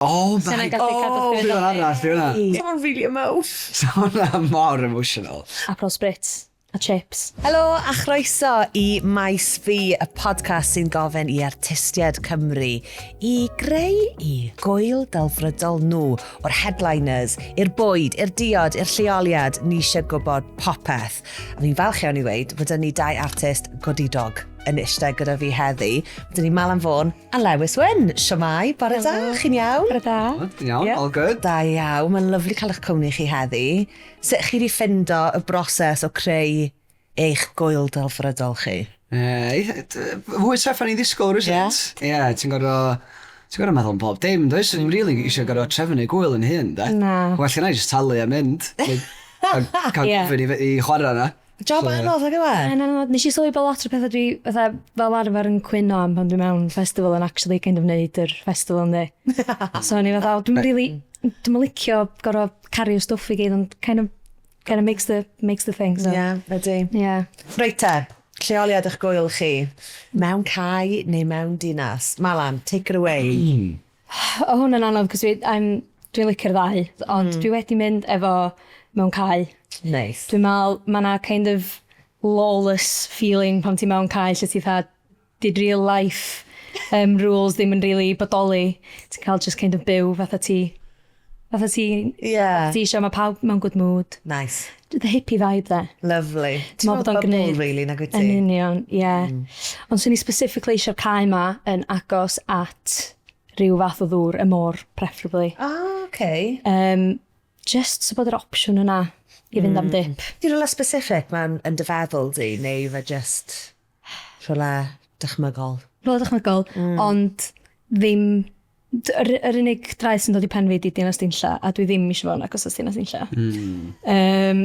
Oh Sy'n my yn gallu cadw chdi Bydd fyny. hwnna, bydd hwnna. Someone really emotional. So hwnna mor emotional. April Spritz a chips. Helo a chroeso i Maes Fi, y podcast sy'n gofyn i artistiaid Cymru i greu i gŵyl delfrydol nhw o'r headliners, i'r bwyd, i'r diod, i'r lleoliad, ni eisiau gwybod popeth. A fi'n falch iawn i weid bod ni dau artist godidog yn eistedd gyda fi heddi. Byddwn ni Malan Fôn a Lewys Wyn. Siamai, bore da, chi'n iawn? Bore da. Iawn, Ie. all good. Da iawn, mae'n lyflu cael eich cwmni chi heddi. Sut chi wedi ffindo y broses o creu eich gŵyl delfrydol chi? Fwy trefan i ddisgwyl rwysyn. Ie, ti'n gorau meddwl am bob dim, does? Yn really eisiau gorau trefnu gŵyl yn hyn, da? Na. Well, gan i just talu a mynd. A cael gofyn i chwarae yna. Job anodd ag yma? Nes i sylwi bod lot o pethau dwi fel arfer yn cwyno am pan dwi mewn festival yn actually kind of wneud yr festival ynddi. So ni fatha, dwi'n licio gorau cario stwff i gyd, ond kind of makes the thing. So. Ie, ydy. Yeah. Reit te, lleoliad eich gŵyl chi. Mewn cae neu mewn dinas? Malan, take it away. O hwn yn anodd, cos dwi'n licio'r ddau, ond dwi wedi mynd efo mewn cae. Nice. Dwi'n meddwl, mae'na kind of lawless feeling pan ti mewn cae lle ti dda, did real life rules ddim yn really bodoli. Ti'n cael just kind of byw fatha ti Yeah. eisiau, mae pawb mewn good mood. Nice. The hippie vibe there. Lovely. Ti'n meddwl bod o'n gwneud? Really, nag wyt ti? Yn union, ie. Ond swn i specifically eisiau'r cae ma yn agos at rhyw fath o ddŵr, y môr, preferably. Okay. Just so bod yr opsiwn yna i fynd am dip. Di rola specific mae'n yn dy feddwl di, neu fe just rola dychmygol? Roedd dychmygol, ond ddim... Yr unig draeth sy'n dod i pen fi di dinas dynlla, a dwi ddim eisiau fo'n agos at dinas dynlla.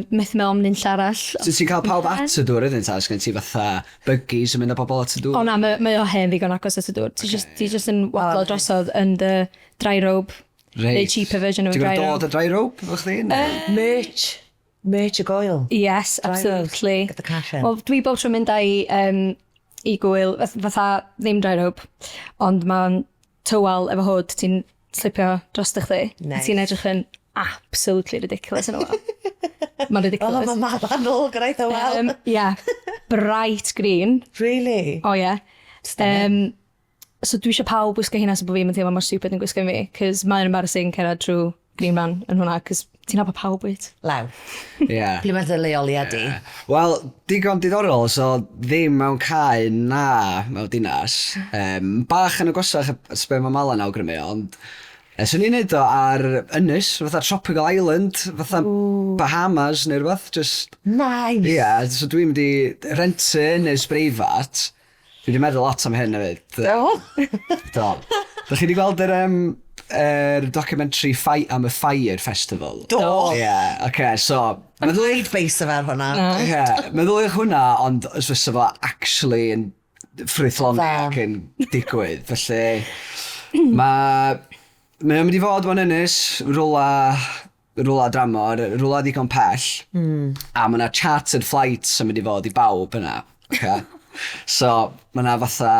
Methu mewn am nynlla arall. So ti'n cael pawb at y dŵr ydyn ta? Sgan ti fatha buggies yn mynd â pobl at y dŵr? O na, mae o hen ddigon agos at y dŵr. Ti just yn wadlo drosodd yn dy dry robe. The cheaper version of a dry Ti'n robe. dod y dry robe, efo chdi? Merch y gŵyl. Yes, absolutely. Get the cash in. Wel, dwi bob tro mynd i gŵyl, fatha ddim dry robe, ond mae'n tywal efo hwd, ti'n slipio dros dy chdi. Nice. Ti'n edrych yn absolutely ridiculous yn ôl. Mae'n ridiculous. Mae'n Malan ôl gyda'i wel. Yeah, bright green. Really? O ie. So dwi eisiau pawb gwisgo hynna sy'n bod fi'n teimlo mor stupid yn gwisgo fi, cos mae'n embarrassing cerdded trwy Green Man yn hwnna, cos ti'n nabod pawb wyt. Law. Ie. Ble mae'r lleoliad i? Wel, digon diddorol, so ddim mewn cae na mewn dinas. Bach yn agosach at be mae Malan awgrymu, ond swn i'n neud o ar ynys, fatha Tropical Island, fatha Bahamas neu rhywbeth, just... Nice. Ie, so dwi'n mynd i rentu ynys breifat. Dwi wedi meddwl lot am hyn hefyd. Do. Da chi wedi gweld yr documentary Fight am y Fire Festival? Do. Ie, oce, so... Meddwl base o fer hwnna. Ie, meddyliwch hwnna, ond os fysa fo actually yn ffrwythlonic yn digwydd. Felly, mae'n mynd i fod mewn ynys, rwla dramor, rwla ddigon pell, a mae yna chartered flights yn mynd i fod i bawb yna. Okay? So, mae yna fatha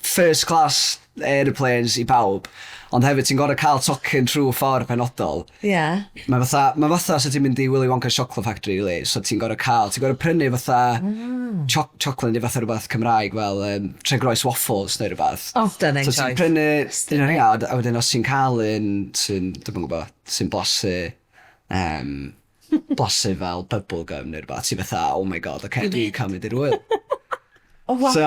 first class airplanes i bawb, ond hefyd ti'n gorau cael tocyn trwy ffordd penodol. Ie. Mae fatha sy'n ti'n mynd i Willy Wonka's Chocolate Factory, really. So ti'n gorau prynu fatha chocolate neu fatha rhywbeth Cymraeg, fel Tregroes waffles neu rhywbeth. Oh, stunning choice. So ti'n prynu un o'r rhaid, a wedyn os ti'n cael un sy'n, dwi'n gwybod, sy'n blasu fel bubblegum neu rhywbeth, ti'n fatha, oh my god, okay, dwi'n cael mynd i'r wyl. Oh, wow. So,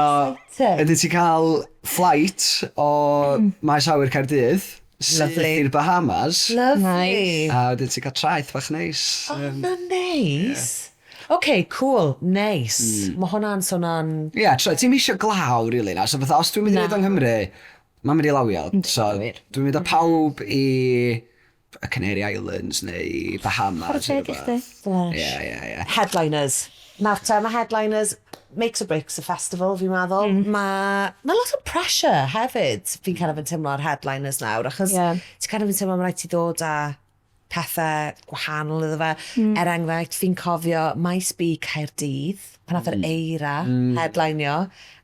ydy ti'n cael flight o Maes Awyr Caerdydd, sydd i'r Bahamas. Lovely. A wedyn ti'n cael traeth bach neis. Oh, nice. OK, cool, nice. Mae hwnna'n swnna'n... Ie, ti'n eisiau glaw, really, na. So, fatha, os dwi'n mynd i wneud yng Nghymru, mae'n mynd i lawio. So, dwi'n mynd â pawb i y Canary Islands neu Bahamas. Ie. Headliners. Nawr te, mae headliners makes or breaks y festival, fi'n meddwl. Mae lot o pressure hefyd. Fi'n kind of yn teimlo ar headliners nawr, achos ti'n kind of yn teimlo am rhaid ti ddod â pethau gwahanol iddo fe. Enghraifft, fi'n cofio Maes Fi Caerdydd, pan nath yr eira headlineio,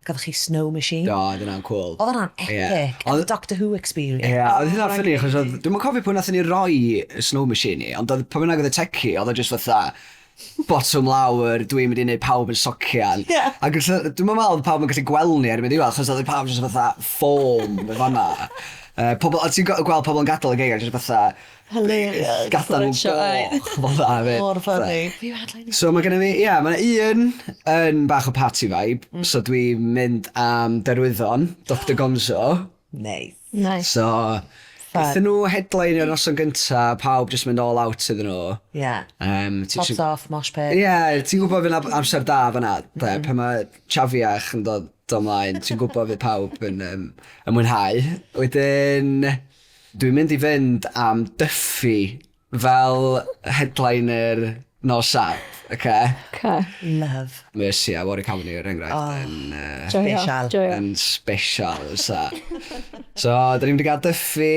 gyda chi Snow Machine. Do, dyna'n cool. Oedd hwnna'n epic. Oedd Doctor Who experience. Ie, oedd hynna'n ffynnu, achos dwi'n cofio pwy nath ni roi y Snow Machine i, ond pan bynnag oedd y tecu, oedd o just fatha bottom lawr, dwi'n mynd i wneud pawb yn socian. Ac dwi'n meddwl oedd pawb yn gallu gweld ni erbyn diwedd, achos oedd pawb just fatha ffôm y fanna. A ti'n gweld pobl yn gadael y geir, just fatha Hilarious. gadael nhw'n goch. Mor ffynnu. So mae gennym fi, mae un yn bach o party vibe, so dwi'n mynd am derwyddon, Dr Gonzo. Nice. Nice. So, eithon nhw headline o'r noson gynta, pawb just mynd all out iddyn nhw. Yeah. Tops off, mosh pit. Ie, ti'n gwybod fy'n amser da fyna, pan mae chafiach yn dod ymlaen, ti'n gwybod fydd pawb yn mwynhau. Wedyn, dwi'n mynd i fynd am Duffy fel headliner nos Sab, oce? Love. Mercy a Warwick Avenue er enghraifft Special. yn special, ysa. So, da ni'n mynd i gael Duffy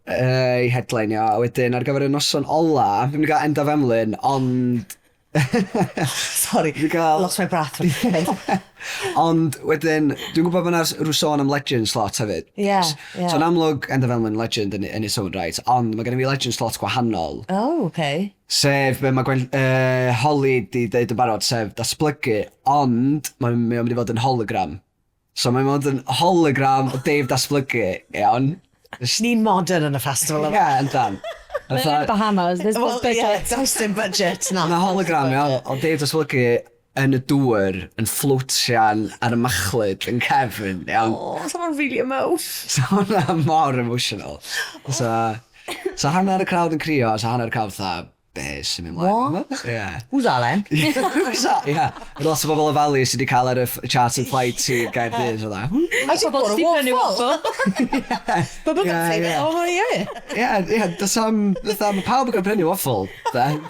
i headlineio, a wedyn ar gyfer y noson ola, dwi'n mynd i gael End of Emlyn, ond... Sorry, gael- lost my breath. Ond wedyn, dwi'n gwybod bod yna rhyw sôn am Legend slot hefyd. Ie. So yn amlwg End of Emlyn Legend yn its own right, ond mae gen i fi Legend slot gwahanol. Oh, okay. Sef, be mae Holly di deud yn barod, sef datblygu, ond mae'n mynd i fod yn hologram. So mae'n mynd yn hologram o Dave datblygu, iawn. Ni'n modern yn y festival yma. Ie, yndan. Mae'n Bahamas, there's Well, budget. yeah, does dim budget. No. Mae hologram, iawn, o Dave datblygu yn y dŵr, yn floatian ar y machlyd, yn cefn, iawn. Oh, someone really emote. So hwnna mor emotional. So hanner y crowd yn crio, so hanner y crowd fatha, be sy'n mynd mlaen? Ie. Who's Alan? Ie. Lot o bobl y Valley sydd wedi cael ar y chartered flight i Gaerdydd o dda. I just bought a waffle. But look at it. Oh, yeah. Ie, mae pawb yn cael prynu waffle.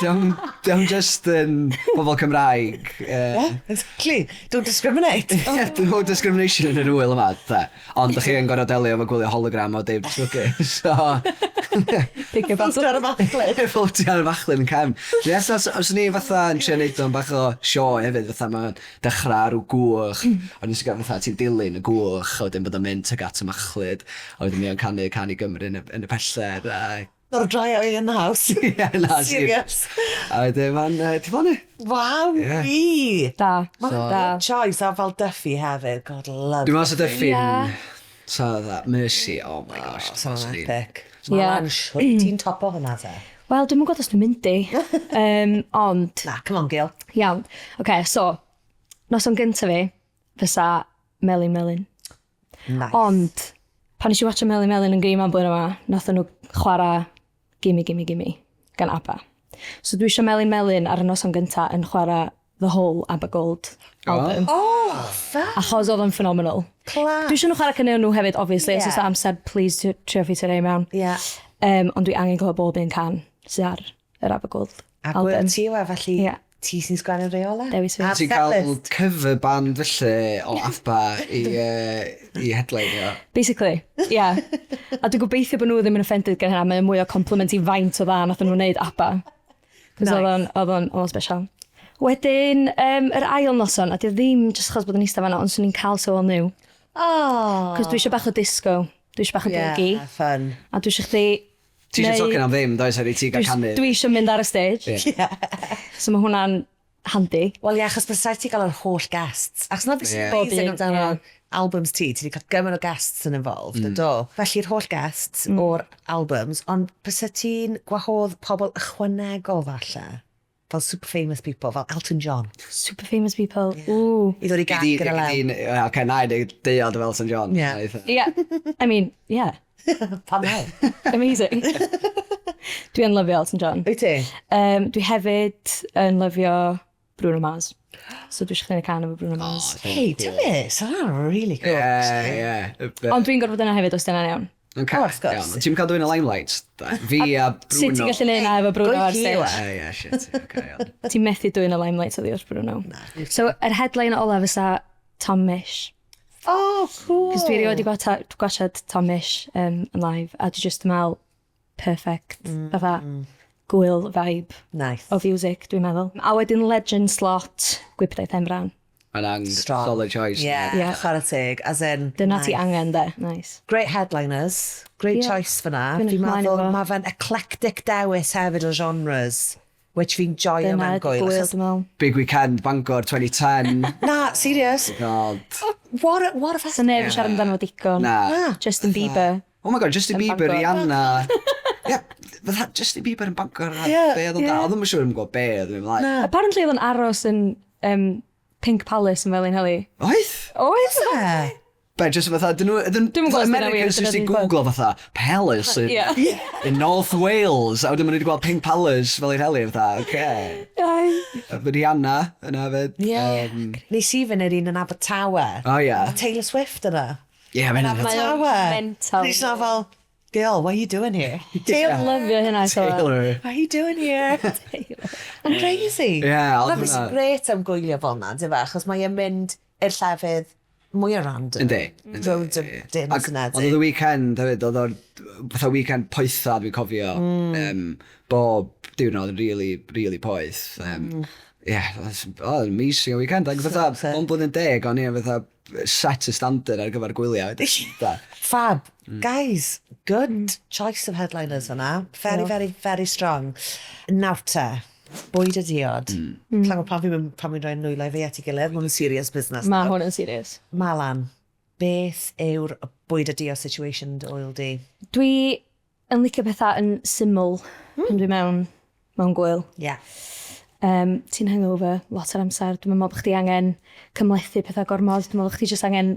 Diolch just yn bobl Cymraeg. Yeah, exactly. Don't discriminate. Ie, no discrimination yn yr wyl yma. Ond ydych chi yn gorau delio efo gwylio hologram o Dave Disgwyliwch. So... Pick up Ffiltio ar y machlid. Ffiltio ar y machlid yn cefn. Yes, os ni fatha yn trio neud o'n bach o sioe hefyd, fatha mae'n dechrau ar y gwch, ond nes i gael fatha ti'n dilyn y gwch, a wedyn bod yn mynd ag at y machlid, a wedyn mi o'n canu Gymru yn y pelled. Not a dry eye in the house. Serious. A wedyn mae'n tiflanu. Wow, fi. Da. Da. Choice a fel Duffy hefyd. God love. Dwi'n meddwl sydd Duffy'n... Yeah. So that Mercy, oh my gosh. So'n epic. Yeah. Malan Fôn, ti'n topo hwnna te? Wel, dwi'n gwybod os dwi'n mynd i. Ond... Na, come on, Gil. Iawn. OK, so, noson gynta fi, fysa Melin. Nice. Ond, pan nes i watcha Melin yn Green Man blwyddyn yma, nath nhw chwarae Gimme gan ABBA. So dwi eisiau Melin ar y noson gynta yn chwarae The Whole ABBA Gold album. Oh, fair. Achos oedd yn phenomenal. Class. Dwi eisiau nhw chwarae cynnig nhw hefyd, obviously, os oes amser, please, trio fi tynnu mewn. Yeah. Ond dwi angen gwybod bob un can sydd ar yr ABBA Gold A album. gwyl ti yw felly Ie. ti sy'n sgwennu'r reola? Dewis Wyn. Ti'n cael cover band felly o ABBA i headline o. Basically, yeah. A dwi'n gobeithio bod nhw ddim yn offended gan hynna, mae'n mwy o compliment i faint o dda nath nhw'n wneud ABBA. Cos oedd o'n special. Wedyn, yr ail noson, a di ddim jyst chos bod yn eistedd fanna, ond swn i'n cael sylw new. Oh. Cos dwi eisiau bach o disco, dwi eisiau bach o boogie. Yeah, fun. A dwi eisiau chdi... Ti eisiau tocyn am ddim, does ar i ti gael canu. Dwi eisiau mynd ar y stage. So mae hwnna'n handi. Wel, ie, achos bys rhaid ti gael yr holl guests. Achos na beth sy'n Yeah. amazing Bob un, amdano yeah. albums ti wedi cael gymaint o guests yn involved, do. Felly'r holl guests o'r albums, ond bys ti'n gwahodd pobl ychwanegol falle? Fel super famous people, fel Elton John. Super famous people. Ooh. I ddod i gag gyda lew. Oce, na i deud o Elton John. Yeah. Yeah. I mean, yeah. Pam hel? Amazing. Dwi yn lyfio Elton John. Wyt ti? Dwi hefyd yn lyfio Bruno Mars. So dwi eisiau chynnu can efo Bruno Mars. Hey, Dewis, that's really cool. Ie. Ond dwi'n gorfod yna hefyd os dyna'n iawn. Oce, Oh, of course. iawn. Ti'n cael dwi'n y limelight? Fi a Bruno. Sut ti'n gallu neud na efo Bruno ar Good stage? hero. Ie, shit. Oce, iawn. Ti'n methu dwi'n y limelight oddi wrth Bruno. So, yr headline ola fysa Tom Mish. Oh, cool. Cos dwi wedi gwachod Tom Mish yn live, a dwi just yn meddwl, perfect. Fatha, gŵyl vibe Nice. o fiwsig, dwi'n meddwl. A wedyn legend slot, gwybdaeth Emran. Mae'n Strong. solid choice. Yeah, Yeah. chwarae teg. As in, Dyna ti nice. angen, de. Nice. Great headliners. Great Yeah. choice fyna. Fi'n Fi'n edrych ymlaen meddwl iddo fo. mae fe'n eclectic dewis hefyd o genres, which fi'n joio Dyna mewn ydi gwyl. gŵyl, achos- dwi'n meddwl. Big Weekend, Bangor 2010. Na, serious. God. What a So festival. neb yn siarad amdano fo digon. Na. Justin Bieber. Oh my god, Justin Yn Bieber, Bangor. Rihanna. Ie, fatha Justin Bieber yn Bangor. Ie, Be oedd o'n ie. da? Oedd yn siŵr yn gwybod be oedd yn ymlaen. Na. Apparently oedd yn aros yn Pink Palace yn fel un heli. Oedd? Oes? Yeah. Be, just fatha, dyn nhw... Dwi'm yn gwybod os dyna wir, Americans dyna just i dwi'n gweld. Google fatha, Palace Ie. in North Wales. A wedyn ma'n wedi gweld Pink Palace fel un heli, fatha, oce. Rihanna yna fyd. Yeah. Nes i fynd yr un yn Abertawe. O, ie. A Taylor Swift yna. Ie, mae'n Mae o'n mental. Nes i fel, girl, what are you doing here? Taylor, Lyfio hynna. so- Taylor. what are you doing here? Yn crazy. Ie, oedd Love is hwnna. great am gwylio fel na, di fe? Achos mae e'n mynd i'r llefydd mwy o random. Yndi. Roads of dims Ac yn oedd edrych. y weekend hefyd, oedd o'r fatha weekend poetha dwi'n cofio. Bob diwrnod yn really poeth. Ie, oedd amazing o weekend. Ac fatha, o'n blwyddyn deg, o'n i fatha set y standard ar gyfer gwyliau. Fab. Guys, good choice of headliners fyna. Very strong. Nawr te, Bwyd y diod. Clang o pan fi'n rhoi'n nwylau fi at ei gilydd, mae'n serious business. Mae hwn yn serious. Malan, beth yw'r bwyd y diod situation dy oil di? Dwi yn licio pethau yn syml pan dwi mewn gwyl. Yeah. Ti'n hangover lot o'r amser. Dwi'n meddwl bod chdi angen cymlethu pethau gormod. Dwi'n meddwl bod chdi jyst angen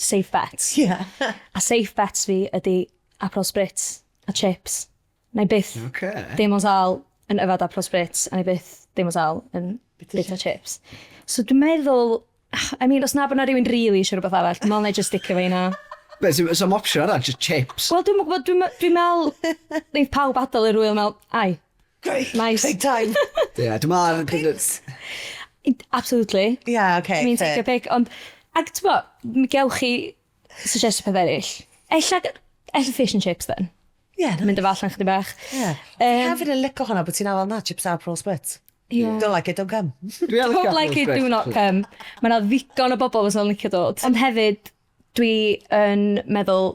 safe bets. Yeah. A safe bets fi ydy Aperol Spritz a chips. Na i byth dim o sal yn yfad Aperol Spritz a na i byth dim o sal yn bit o chips. So dwi'n meddwl, I mean, os na bod na rhywun really eisiau rhywbeth arall, dwi'n meddwl na i just sticio fe yna. Be, some option arall, just chips. Wel, dwi'n gwybod, dwi'n meddwl, neith pawb adael i'r wyl meddwl, ai, Great. Nice. Big time. Ie, dwi'n meddwl... absolutely. Yeah, okay. I mean, take a pic, ond, ac ti'n bo, mi gewch chi suggest peth eraill. Ella fish and chips, then. Yeah, no. Mynd y fall yn chdi bach. Yeah. Hefyd yn licio hwnna, bod ti'n awel na, chips a Aperol Spritz. Yeah. Don't like it, don't come. Pob like it, do not come. Mae yna ddigon o bobl fysa'n licio dod. Ond hefyd, dwi yn meddwl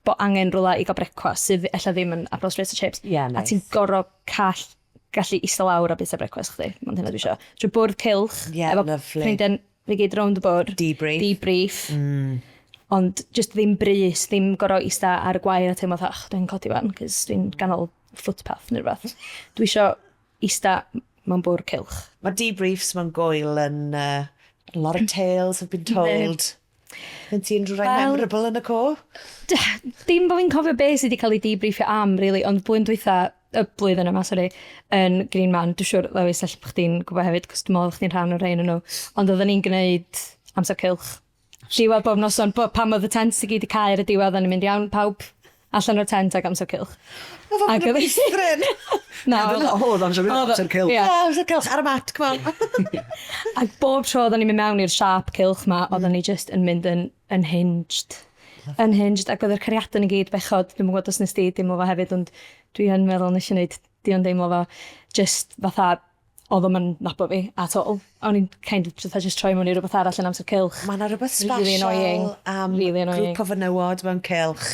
bod angen rhywle i gael brecwast sydd ella ddim yn Aperol Spritz a chips. Yeah, nice. A ti'n gorau gallu eistedd lawr a beth o brecwast chdi. Mae'n hynna dwi isio. Drwy bwrdd cilch. Yeah, efo lovely. ffrindiau fi gyd rownd y bwrdd. Debrief. Debrief. Ond just ddim brys, ddim gorau eistedd ar y gwair a teimlo ach, dwi'n codi fan, cys dwi'n ganol footpath neu rhywbeth. Dwi isio eistedd mewn bwrdd cilch. Mae debriefs mewn gwyl yn... a lot of tales have been told. Yn ti'n rhywun memorable yn y co? Dim bod fi'n cofio beth sydd wedi cael ei debriefio am, really, ond blwyddyn yma, sorry, yn Green Man, dwi'n siŵr, Lewys, allai bod chdi'n gwybod hefyd, cos dwi'n meddwl chdi'n rhan o'r rhain yn nhw, ond oedden ni'n gwneud amser cilch. Diwedd bob noson, pam oedd y tent i gyd i cael ar y diwedd, o'n i'n mynd iawn, pawb allan o'r tent ag amser cilch. Oedd o'n mynd i ffrin. Na, Oedd amser cilch. Ie. Amser cilch ar y mat, come on. Ac bob tro oedden ni'n mynd mewn i'r siap cilch ma, oedden ni just yn mynd yn unhinged. Unhinged, ac oedd yr cariadau ni gyd bechod, dwi'n gwybod os nes di dim o fo hefyd, ond dwi yn meddwl nes i wneud dion deimlo fo, just fatha, oedd o'n nabo fi at all. O'n i'n kind of just troi mewn i rhywbeth arall yn amser cilch. Mae yna rhywbeth Really annoying. special am Really annoying. grŵp o fenywod mewn cilch.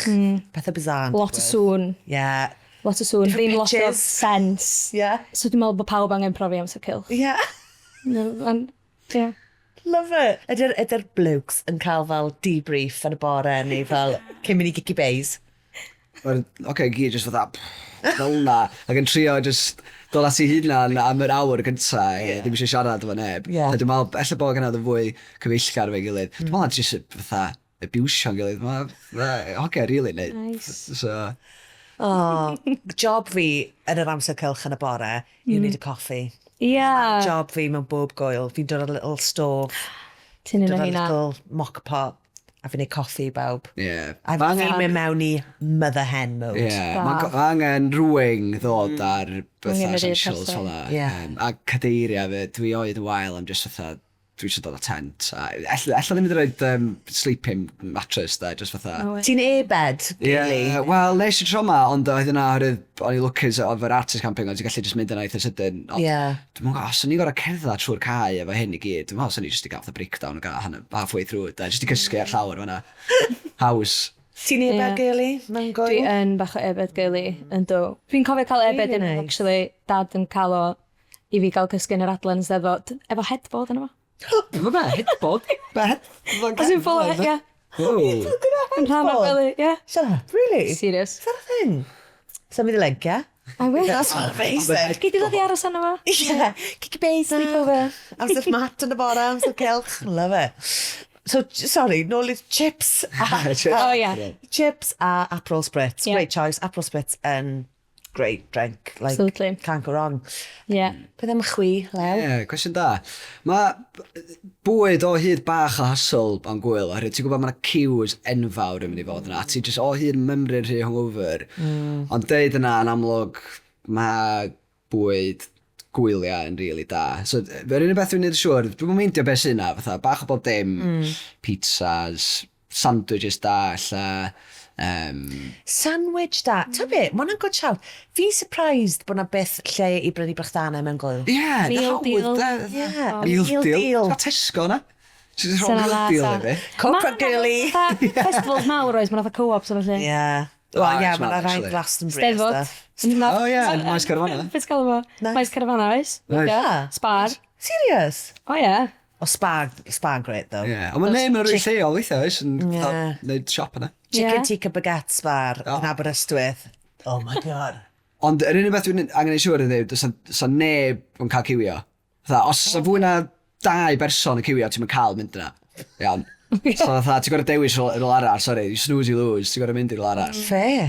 Pethau bizarre. Lot o sŵn, Yeah. lot o sŵn, ddim lot o pitches. sense. Yeah. So dwi'n meddwl bod pawb angen profi amser cilch. Yeah. Yeah. Love it. Ydy'r blokes yn cael fel debrief yn y bore neu fel cyn mynd i gici beis? Oce, gyd just fatha, fel na. Ac yn trio just dod at ei hunan am yr awr gynta, ddim eisiau siarad efo neb. Yeah. A dwi'n meddwl, ella bod gen oedd fwy cyfeillgar fe'i gilydd. Dwi'n meddwl just fatha, abusio'n gilydd. Oce, really, neud. Nice. So, Oh, job fi yn yr amser cilch yn y bore yw wneud y coffi. Yeah. Job fi mewn bob gwyl. Fi'n dod â little stove, Ti'n un dod o â hynna. little mock pot, a fi'n neud coffi i bawb. yeah. A fi'n mynd mewn i mother hen mode. Yeah, mae angen rhywun ddod ar Angen fatha yr un essentials person. fel Yeah. A cadeiriau fe, dwi oed yn wael am just fatha dwi eisiau dod o tent. Ella ddim wedi rhoi sleeping mattress da, just fatha. Ti'n e-bed, really? Wel, nes i tro ma, ond oedd yna, o'n i lwcus o'r artist camping, ond ti'n gallu just mynd yna eitha sydyn. Dwi'n meddwl, os o'n i gorau cerdded trwy'r cae efo hyn i gyd, dwi'n meddwl, os o'n i just i gael the breakdown o gael halfway through, just i gysgu ar llawr fyna. Haws. Ti'n e-bed, girly? Mae'n gwyl? Dwi yn bach o e-bed, girly, yn do. Dwi'n cofio cael e-bed yn, actually, dad yn cael o i fi gael cysgu yn yr adlen steddfod, efo headboard yna fo. Efo be? Headboard? Be? Os yw'n ffwl o, ie. Yn rhan o'r gwely, ie. Shut up, really? Serious. Is that a thing? Symud i leg, yeah? I will. That's amazing. Gyd i ddod i aros yna fo. Yeah, kick a base, sleep over. Amser mat yn y bore, amser celch. Love it. So, sorry, nôl i'r chips. Oh, yeah. Chips a Aperol Spritz. Yeah. Great choice. Aperol Spritz and great drink. Like, Absolutely. Can't go wrong. Yeah. Beth am chwi, Lew? Ie, cwestiwn da. Mae bwyd o hyd bach o hassle o'n gwyl, oherwydd ti'n gwybod mae'na queues enfawr yn mynd i fod yna. Ti jyst o hyd mymryn rhy hungover. Ond deud yna yn amlwg, mae bwyd gwyliau yn really da. So, fe'r unig beth dwi'n neud yn siŵr, dwi'n meindio beth sy'n yna, fatha bach o bob dim, pizzas, sandwiches da, lla. Sandwich da. Ti'n beth, mae'n good shout. Fi'n surprised bod na beth lle i brynu brachdana mewn gwyl. Ie, Meal deal. Meal deal. Ti'n fesgo na? Ti'n rhoi meal deal i fi. Corporate girly. Festivals mawr oes, mae'n fath coop so felly. Yeah. Oh, Well, yeah, it's mad, mae'n rhaid actually. Glastonbury Steddfod. stuff. Oh, ie, Maes Carafana. Beth gael efo? Maes Carafana oes. Spar. Serious? O ie. O Spa great, though. Ie, ond mae'n neud yn rhywun lleol weithio oes, yn Ie. neud siop yna. Chicken tikka baguette Spar yn Aberystwyth. Oh my god. Ond yr unig beth dwi'n angen ei siŵr yn dweud, does neb yn cael ciwio. Os oes fwy na 2 berson yn ciwio, ti'n mynd cael mynd yna. Iawn. So ti'n gorau dewis yr ôl arall, sorry, you snooze, you lose, ti'n gorau mynd i'r ôl arall. Fair.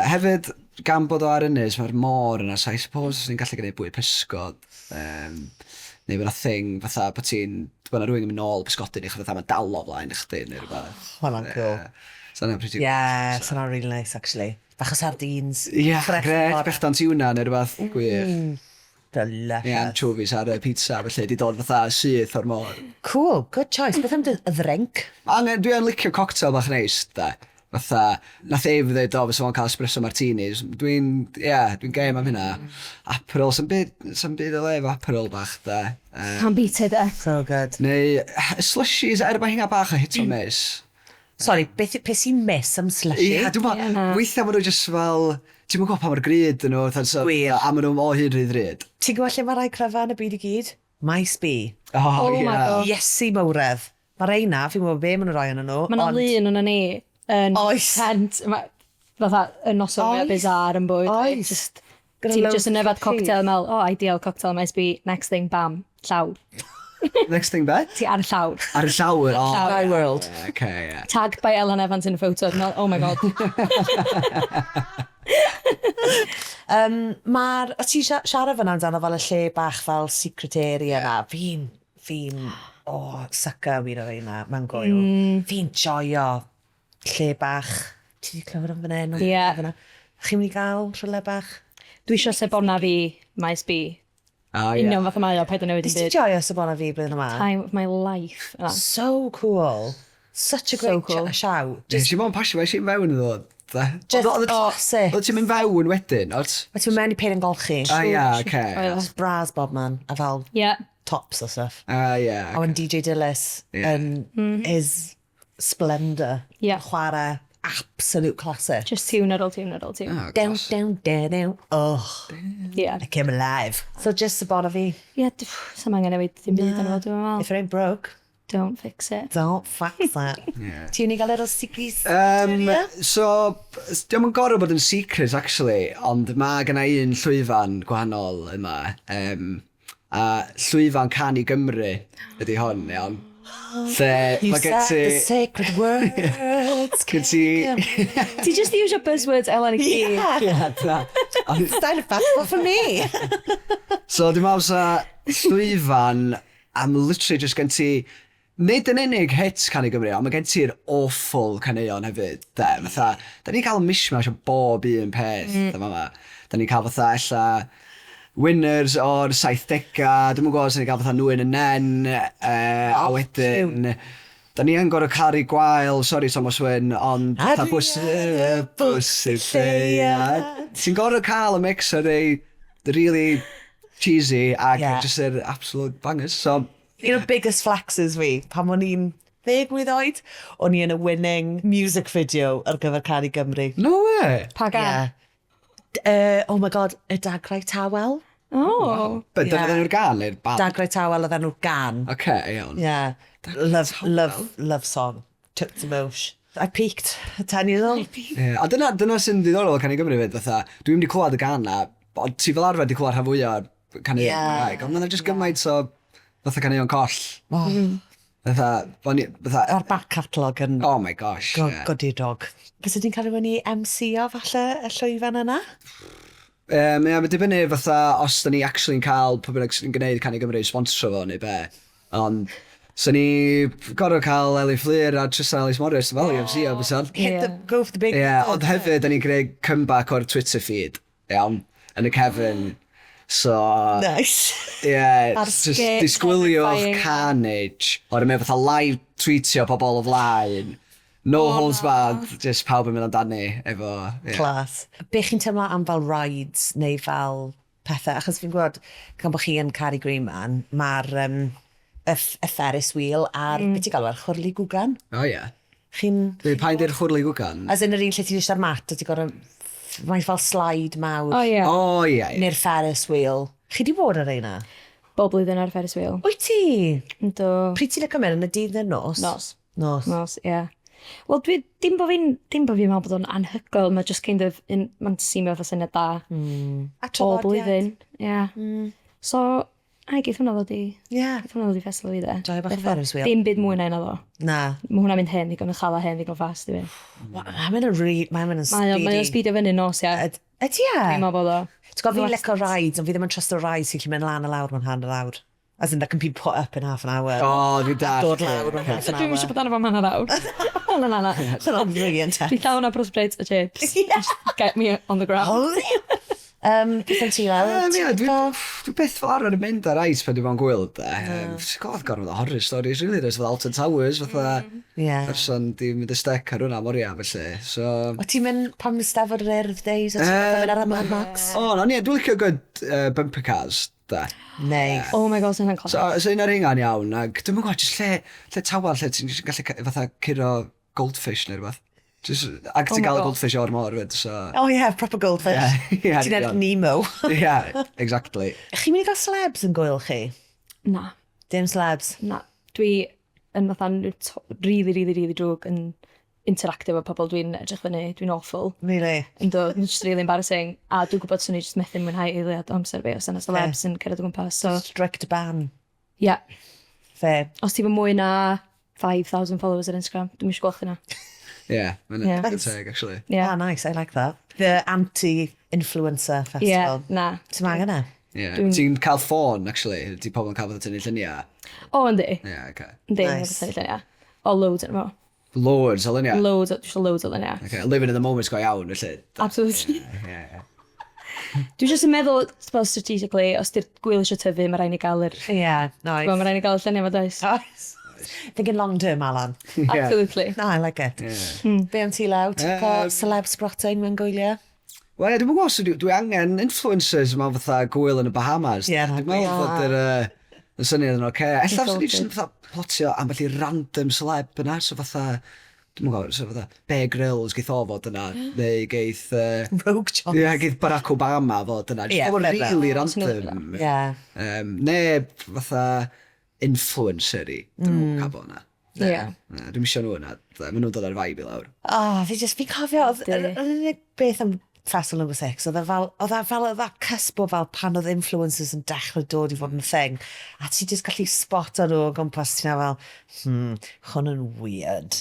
Hefyd, gan bod o ar ynys, mae'r môr yna, so I suppose os ni'n gallu gwneud bwyd pysgod, neu fyna thing, fatha, bod ti'n, bod yna rhywun yn mynd nôl pysgodyn i chi, fatha, mae'n dal o flaen i chdi, neu rhywbeth. Hwna'n cool. So yna'n pretty Yeah, so not really nice, actually. Bach o sardines. Ie, gret, bechdan tiwna, neu rhywbeth, gwir. Delicious. Ie, anchovies ar y pizza, felly, di dod fatha syth o'r môr. Cool, good choice. Beth am y ddrink? Dwi yn licio cocktail bach neis, da. Fatha, nath Eve ddweud o, fysa fo'n cael espresso martinis. Dwi'n game am hynna. Aperol, sy'n byd o lef Aperol bach, da. Can't beat it, So good. Neu, slushies, bod hinga bach o hit o mis. Sorry, beth sy'n miss am slushy? Ie, dwi'n bod, weithiau maen nhw just fel, ti'n mwyn gwybod pa mor gryd yn nhw, Gwir. a maen nhw o hyd ryd ryd. Ti'n gwybod lle mae rai cryfa yn y byd i gyd? Maes Fi. Oh my God. Iesu mawredd. Mae reina, fi'n gwybod be maen nhw roi yn nhw. Mae'n lun yn ni. Yn Oes. tent. Fatha, yn noson mwy bizar yn bwyd. Oes. Ti'n just yn yfad cocktail mel. Oh, ideal cocktail Maes Fi. Next thing, bam. Llawr. Next thing, be? Ti ar y llawr. Ar y llawr, o. My world. Okay, yeah. Tagged by Elan Evans in a photo. Oh my god. O ti siarad fyna amdano fel y lle bach fel secret area na. Fi'n, syca wir o reina, mae'n goel. Fi'n joio lle bach. Ti wedi clywed am fyna? Ie. Chi'n mynd i gael rhywle bach? Dwi eisiau sebona fi Maes Fi. Union fath o mae o, paid o newid yn Nes ti byd. joio sabona fi blwyddyn yma? Time of my life. So cool. Such a great shout. Nes i mo'n pasio fe, eisiau fewn yn ddod. Just classic. Oedd ti'n mynd fewn wedyn, oed? Mae ti'n mewn i peir yn golchi. Ie, oce. Just bras bob man, a fel Yeah. tops o stuff. Ie. A when DJ Dillis yn his splendour. Yeah. Chwarae absolute classic. Just tune. Down. Oh, Yeah. I came alive. So just sabona fi. Yeah, sam angen newid dim byd yn fod dwi'n meddwl. If it ain't broke, Don't fix it. don't fix it. Ti'n ni gael little secrets? So, diolch yn gorau bod yn secret, actually, ond mae gen i un llwyfan gwahanol yma. A llwyfan can i Gymru ydy hon, iawn. You said the sacred words. Cyn ti... Ti just use your buzzwords, Elan Evans. Style of basketball for me. So, dim aws a llwyfan, am literally just gen ti... Nid yn unig hits can i Gymru, ond mae gen ti'r awful caneuon hefyd. Da ni'n cael mishmash o bob un peth. Da ni'n cael fatha ella... winners o'r 70au, dwi'n gwybod os ni'n gael fatha nhw yn y nen, a wedyn, da ni yn gorau caru gwael, sorry Thomas Wyn, ond ta bws y lleiad. Ti'n gorau cael y mix o rei really cheesy ac just yr absolute bangers. So, un o'r biggest flexes fi, pan o'n i'n 10 mlwydd oed, o'n i yn y winning music video ar gyfer Canu Gymru. no way. Pa gan? Oh my god, y Dagrau Tawel. Oh. But dyna nhw'r gan neu'r band? Dagrau Tawel oedd enw'r gan. OK, iawn. Yeah. Love song. Took the mosh. I peaked at 10 years old. Yeah. A dyna sy'n diddorol o Canu Gymru fyd, fatha, dwi'n wedi clywed y gan na, ond ti fel arfer wedi clywed rhan fwyaf Canu Gymraeg, ond yna jyst gymaint o fatha Canu'n coll. Fatha... O'r back catalogue yn... Oh my gosh, Godi dog. Bys ydy'n cael ei MC o falle y llwyfan yna? Mae'n dibynnu fatha os da ni actually'n cael pa bynnag sy'n gwneud Canu Gymru sponsor fo neu be. Ond so ni gorau cael Eli Fflir a Tristan Ellis Morris fel i MC o bysan. Go for the big... Ond hefyd da ni'n gwneud comeback o'r Twitter feed. Iawn, yn y Kevin. So... Nice. Just disgwyliwch carnage. O'r ymwneud fatha live tweetio pobl o flaen. No holds barred, just pawb yn mynd amdani efo... Class. Be chi'n teimlo am fel rides neu fel pethau? Achos fi'n gwybod, gan bod chi yn Cari Green Man, mae'r y Ferris wheel a'r beth ti'n galw ar chwrli gwgan. O ie. Chi'n... Pa'n di'r chwrli gwgan? As yn yr un lle ti'n eisiau'r mat, o ti'n gorau... Mae'n fel slide mawr. O ie. O ie. Neu'r Ferris wheel. Chi di bod ar reina? Bob blwyddyn ar Ferris wheel. Wyt ti? Ynddo. Pryd ti'n licio mynd yn y dydd neu nos? Nos. Nos, ie. Wel, dim bo fi'n meddwl bod o'n anhygoel, mae just kind of, mae'n simio fatha syniad da. A Bob blwyddyn, ie. So, geith hwnna ddod i... Geith hwnna ddod i festival i de. Joio bach o Ferris wheel. Dim byd mwy na yna ddo. Na. Mae hwnna'n mynd hen, ddigon yn chala hen, ddigon fast i fi. Mae'n mynd yn speedy. Mae'n speedio fyny nos, ia. Ydy e? Dwi'n meddwl bod o. Ti'n gwybod fi'n licio rides, ond fi ddim yn trust o rides sy'n gallu mynd lan y lawr mewn hand y lawr. As in, that can be put up in half an hour. O, dwi'n dall. Dod lawr mewn half an hour. Dwi'n eisiau bod anna fo man ar awr. Na. That's really intense. Fi llawn a prosperate a chips. Get me on the ground. Beth yn ti weld? Dwi'n beth fel arfer yn mynd ar ice pan dwi'n fan gwyl, de. Ti'n gwybod gorfod o horror stories, really. There's fel Alton Towers, fatha person di mynd y stec ar hwnna moria, felly. So... O ti'n mynd pan mynd stafod yr Earth Days? O ti'n mynd ar y Mad Max? O, no, nie, dwi'n licio good bumper cars, de. Neu. Oh my god, sy'n hynny'n class. So un ar hynga'n iawn, ac dwi'n gwybod, jyst lle tawel, lle ti'n gallu fatha curo goldfish neu rhywbeth. Ac ti'n gael goldfish o'r môr, fyd, so... Oh yeah, proper goldfish. Ti'n edrych Nemo. Yeah, exactly. Chi'n mynd i gael celebs yn gwyl chi? Na. Dim celebs? Na. Dwi yn fatha'n really drwg yn interactive efo pobl dwi'n edrych fyny, dwi'n awful. Really? Ynddo, it's just really embarrassing. A dwi'n gwybod swn i just methu mwynhau eiliad amser fi os yna celebs yn cyrraedd o gwmpas, so... Strict ban. Yeah. Fair. Os ti fy mwy na 5,000 followers ar Instagram, dwi'n mysio gweld chynna. Yeah, mae'n good tag, actually. Yeah. Ah, nice, I like that. The anti-influencer festival. Yeah, na. Ti'n mag yna? Yeah. Ti'n cael ffôn, actually. Di pobl yn cael fath o tynnu lluniau. O, yndi. Yeah, okay. Yndi, Nice. nice. Lluniau. O, loads yn fo. Loads o lluniau? Loads o lluniau. Okay, living in the moment's go iawn, felly. Absolutely. Yeah. Dwi'n just yn meddwl, strategically, os di'r gwyl eisiau tyfu, mae rhaid ni gael yr... Yeah, nice. Mae rhaid ni gael y lluniau fo does. Nice. Thinking long term, Alan. Absolutely. No, I like it. Be am ti lawd? Go celeb sprotain mewn gwyliau? Wel, dwi'n gwybod os dwi angen influencers yma fatha gwyl yn y Bahamas. Yeah, Dwi'n meddwl bod yr syniad yn oce. Ella os ni'n fatha plotio ambell i random celeb yna, so fatha, dwi'n gwybod, so fatha Bear Grylls geith o fod yna, neu geith... Rogue Johnson. Ie, geith Barack Obama fod yna. Ie, really random. Yeah. Neu fatha influencer-i. Dwi'n cael bod yna. Ie. Dwi'n misio nhw yna. Mae nhw'n dod ar vibe i lawr. Fi'n cofio, yr unig beth am Festival No. 6, oedd e cysb o fel pan oedd influencers yn dechrau dod i fod yn thing, a ti jyst gallu spoto nhw o gwmpas ti'n fel, hwn yn weird.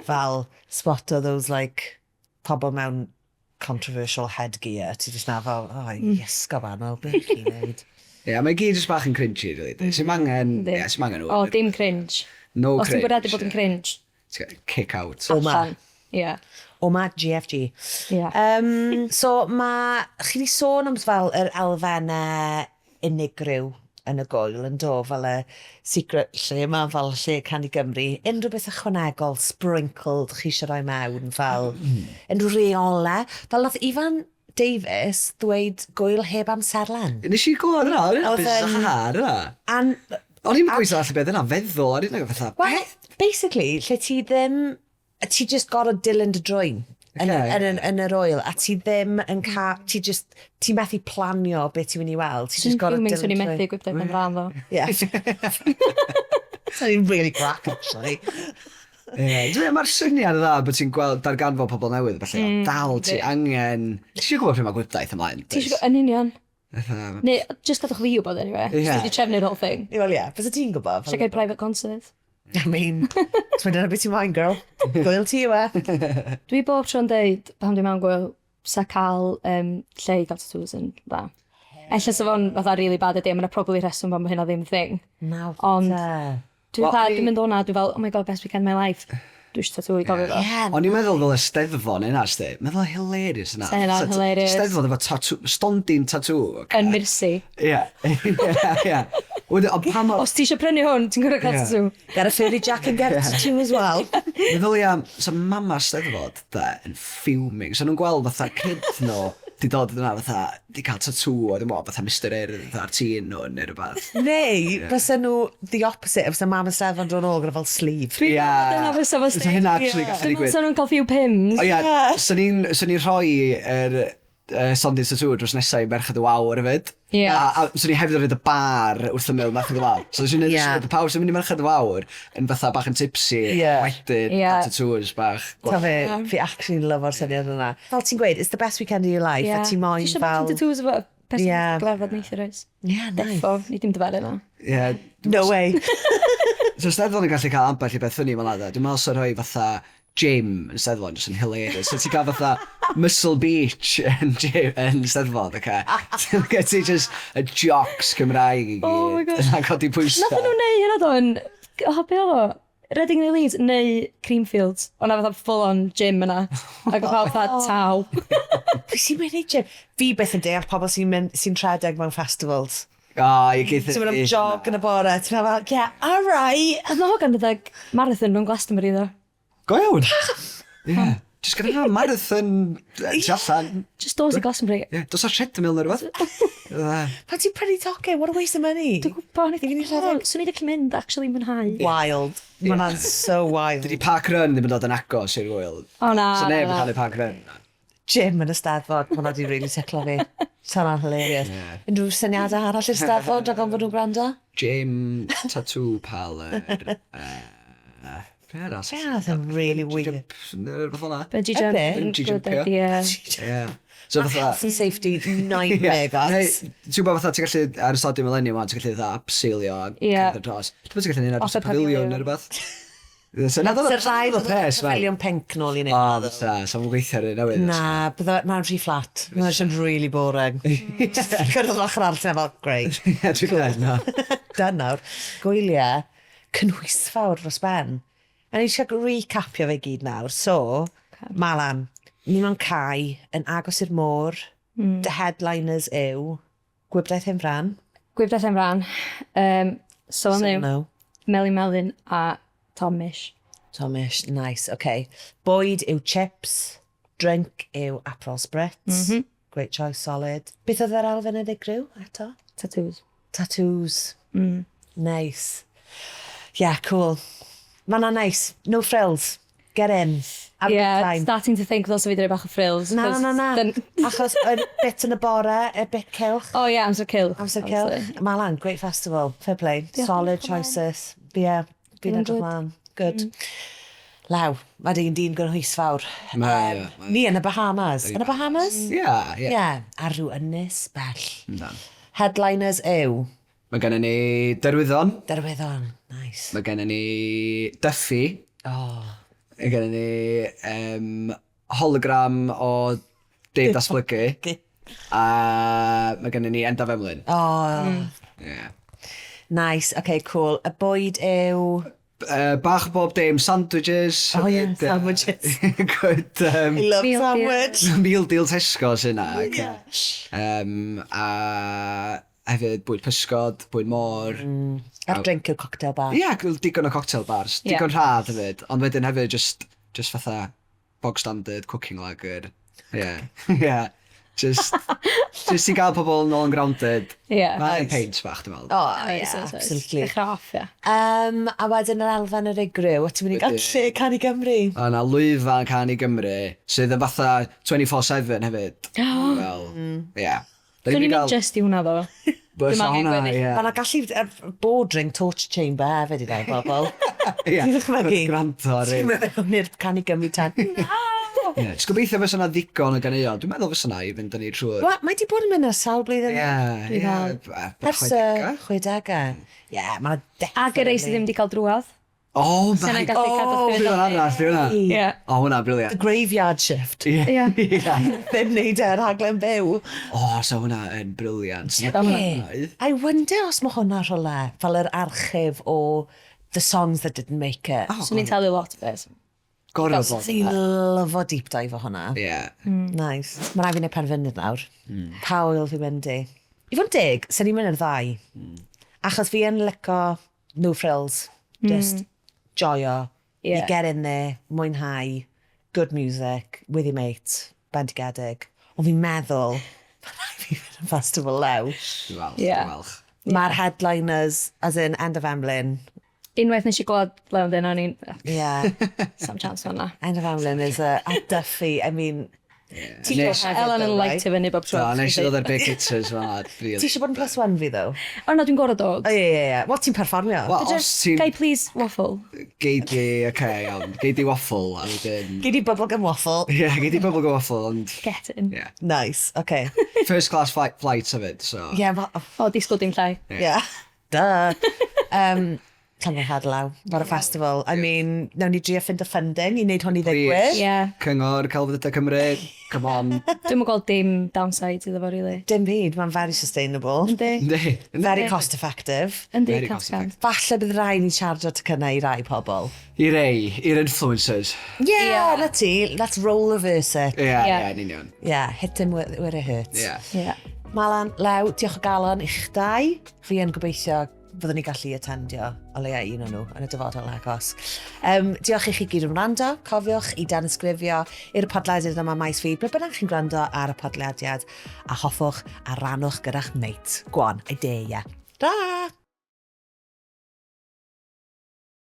Fel spoto those like pobl mewn controversial headgear, ti jyst na fel, yes, gofanol, beth chi'n neud. Ie, mae gyd jyst bach yn cringy, really. Sy'n angen nhw. O, dim cringe. No Os ti'n cringe. gwrdd bod yn cringe. Kick out. O, ma. Ie. Oma GFG. So chi wedi sôn am fel yr elfennau unigryw yn y gŵyl yn do fel y secret lle yma fel lle can i Gymru. Unrhyw beth ychwanegol, sprinkled, chi eisiau rhoi mewn fel unrhyw reolau. Fel nath Ifan Davies ddweud gŵyl heb amserlen. Nes i glwad yna, oedd e'n bizar yna. O'n i'n gweithio allu beth yna, feddwl, o'n i'n gwybod fatha. Well, basically, lle ti ddim, ti just gorau dilyn dy drwyn yn yr oil, a ti ddim yn cael, ti methu planio beth ti'n mynd i weld. Ti just gorau dilyn dy drwyn. Dwi'n methu gwybod yn rhan ddo. Yeah. So it's really crack, actually. Mae'r syniad dda bod ti'n gweld darganfod pobl newydd, felly dal ti angen... Ti eisiau gwybod pryd mae gwybodaeth ymlaen? Ti eisiau gwybod yn union? Neu, just gadwch fi wybod anyway. Ti wedi trefnu'r whole thing. Wel, ie, beth ti'n gwybod? Eisiau gael private concert. I mean, ti'n dyna beth ti'n moyn, girl. Gwyl ti yw e. Dwi bob tro'n deud, pan dwi'n mewn gwyl, sa cael lle i gael tattoos yn dda. Ella sa fo'n fatha really bad idea, mae'n probably reswm pan mae hynna ddim thing. Ond dwi'n mynd o'na, dwi'n fel, oh my god, best weekend my life. Dwi eisiau tattoo i gofio fo. O'n i'n meddwl fel Eisteddfod yna, sti. Meddwl hilarious yna. Sa hynna hilarious. Eisteddfod efo tattoo, stondin tattoo. Yn Myrsi. Ie. Os ti eisiau prynu hwn, ti'n gwrdd cael tattoo. Got a fairy jack and get a tattoo as well. Meddwl ia, so mama Eisteddfod, yn fuming. So nhw'n gweld fatha kids nhw, di dod yna fatha, di cael tattoo, o ddim o, fatha Mr. Eyre, fatha'r tîn nhw, neu rhywbeth. Neu, fysa nhw the opposite, fysa mam Eisteddfod yn ôl gyda fel sleeve. Dyna fysa fo sleeve. So hynna actually gallu digwydd. Fysa nhw'n cael few pims. O ia, so ni'n rhoi sondin tattoo dros nesau i merched y wawr hefyd. A so ni hefyd rhaid y bar wrth y mil merched y wawr. So so ni'n neud pawb sy'n mynd i merched y wawr yn fatha bach yn tipsy, wedyn tattoos bach. Ta fi actually lyfo'r syniad yna. Fel ti'n gweud, it's the best weekend of your life, a ti'n moyn fel... Ti eisiau bod tattoos efo person glarfod neithio roes? Yeah, nice. Defo, ni dim dyfer yna. No way. So Eisteddfod yn gallu cael ambell i beth ffynnu fel yna. Dwi'n meddwl sy'n rhoi fatha gym yn Eisteddfod, jyst yn hilarious. So ti'n cael fatha Muscle Beach yn Eisteddfod, oce? Ti just y jocks Cymraeg i gyd. Oh my gosh. Yna codi pwysau. Nath nhw'n neud hynna do yn... Be oedd o? Reading Lleoliad neu Creamfields. O'na fatha full-on gym yna. Ac o fatha taw. Pwy sy'n mynd i gym? Fi beth yn deall pobl sy'n rhedeg mewn festivals. I geith... Ti'n mynd am jog yn y bore, ti'n meddwl, yeah, all right. Oedd na hogan rhedeg marathon rhwng Glastonbury ddo. Go iawn. Ie. Just gyda nhw marathon allan. Just dos i Glastonbury. Ie. Dos ar treadmill neu rhywbeth. Pan ti'n prynu tocyn, what a waste of money. Dwi'n gwybod, swn i ddechrau mynd, actually, mwynhau. Wild. Mae'n so wild. Dydi park run ddim yn dod yn agos i'r gwyl. O na. So neb yn cael ei park run. Gym yn y Steddfod, hwnna di really ticklo fi. Sa'n hilarious. Unrhyw syniadau arall i'r Steddfod, rhaid o'n fod nhw'n gwrando? Gym, tattoo parlour. That's really weird. Rhywbeth o'na. Bungee jump. G-jumpio. Ie. So fatha... Health and safety nightmare, guys. Ti'n gwybod fatha, ti'n gallu ar y stadiwm Millennium wan, ti'n gallu fatha abseilio a cerdded dros. Ti'n gwybod ti'n gallu neud ar y pavilion neu rhywbeth? So na ddod o'r pres, fan. Pavilion pink nôl i neud. O, dda, so mae'n gweithio ar un newydd. Na, mae'n rhy flat. Mae'n siarad really boring. Gyrraedd ochr arall, ti'n fel, great. Ie, dwi'n gwneud, no. Dyn nawr, gwyliau, cynhwysfawr dros ben. A ni eisiau recapio fe gyd nawr. So, Malan, ni mewn cae yn agos i'r môr. The headliners yw Gwybodaeth Enfran. Gwybodaeth Enfran. So yw Melin a Tomish. Tomish, nice, okay. Bwyd yw chips. Drink yw Aperol Spritz. Great choice, solid. Beth oedd yr Elfen Unigryw eto? Tattoos. Tattoos. Nice. Yeah, cool. Mae'n nice. No frills. Get in. Yeah, starting to think ddylse fi dweud bach o frills. Na. Achos y bit yn y bore, y bit cilch. Oh yeah, Amser Kill. Amser Kill. Malan, great festival. Fair play. Solid choices. Yeah, fi'n edrych mlaen. Good. Law, mae di'n dyn gynhwysfawr. Ni yn y Bahamas. Yn y Bahamas? Ie. Arw ynys bell. Headliners yw? Mae gennym ni derwyddon. Nice. Mae gennym ni Duffy. Mae gennym ni hologram o Dave Datblygu. A mae gennym ni Enda Femlyn. Nice, okay, cool. Y bwyd yw... Bach o bob dim, sandwiches. Oh yeah, sandwiches. Good, I love Meal sandwich. meal deal Tesco sy'n yna. A hefyd bwyd pysgod, bwyd môr. Ar drink y cocktail bar. Ie, digon o cocktail bars. Digon rhad hefyd. Ond wedyn hefyd just fatha bog standard cooking lager. Ie. Ie. Just i gael pobl nôl yn grounded. Ie. Mae'n paint bach, dwi'n meddwl. Oh, yeah, absolutely. Eich off, ie. A wedyn yr Elfen Unigryw, o ti'n mynd i gael lle can i Gymru? A yna lwyfan can i Gymru, sydd yn fatha 24/7 hefyd. Wel, ie. Dwi'n mynd just i hwnna ddo. Bys Dim angen hwnna, gweddill. ie. Mae'na gallu boarding torture chamber hefyd i ddau bobl. Ie. Ti'n ddechmygu? Gwrando ar Ti'n un. meddwl ni'r can i Gymru tan? Ie. Jyst gobeithio fes yna ddigon o ganeuon. Dwi'n meddwl fes yna i fynd yn ei trwy'r. Mae di bod yn mynd ar sawl blwyddyn? Ie, Ers y 60au. Ie, mae'na definitely. Ag y rei sydd ddim wedi cael drwad. Oh Sy'n my yn gallu cadw god. chdi Dwi'n arall, dwi'n hwnna. Ie. O, hwnna, The briliant. graveyard shift. Ie. Ie. Ddim neud e'r rhaglen byw. O, so hwnna yn briliant. I wonder os mae hwnna rhywle, fel yr archif o the songs that didn't make it. Swn i'n talu lot beth. Gorau bod. Ti'n lyfo deep dive o hwnna. Ie. Nice. Mae rai fi wneud penfynydd nawr. Pa wyl fi mynd i? I fod yn dig, sy'n ni'n mynd i'r ddau. Achos fi yn lico no frills. Just joio. Yeah. You get in there, mwynhau, good music, with your mate, bendigedig. Ond fi'n meddwl, mae rai fi fynd yn festival lew. Dwi'n falch, Ie. dwi'n falch. Mae'r headliners, as in End of Emlyn. Unwaith nes i glod lewn dyn, o'n i'n... Yeah. Sam chance o'na. End of Emlyn is a Duffy. I mean, ti Nes- Elan yn light i fyny bob tro. Do, nes i ddod ar big hitters fel yna. ti eisiau bod yn plus one fi, ddo? O na, dwi'n gorau dod. O, ie. Wel, ti'n perfformio? Wel, os Just, ti'n gai please waffle. geidi, iawn, geidi waffle, a wedyn... Gyd i bubblegum waffle. Ie, geidi bubble go waffle, ond... Get in. Ie. Nice, okay. First class flight hefyd, so... Yeah, O, disgwyl dim llai. yeah. Duh. Llanfairhad law, ar y festival. I mean, nawn ni drio ffind y funding i wneud hwn i ddigwydd. Ie. Cyngor, Celfyddydau Cymru, come on. Dwi'n gweld dim downside iddo fo, really. Dim byd, mae'n very sustainable. Yndi. Yndi. Very cost effective. Yndi, Very cant cost cant. Falle bydd rai ni'n siarad tocynnau i rai pobl. I rei, i'r influencers. Yeah, na ti. Let's roll-reverse it. Ie, Ie. ie, yn union. Yeah, hit him where it hurts. Ie. Ie. Malan, Lew, diolch o galon i'ch dau. Fi yn gobeithio fyddwn ni gallu attendio o leia un o'n nhw yn y dyfodol agos. Diolch i chi gyd yn wrando. Cofiwch i danysgrifio i'r podlediad yma Maes Fi, ble bynnag chi'n gwrando ar y podlediad, a hoffwch a rannwch gyda'ch mate. Gwan, I dare ya. Ra!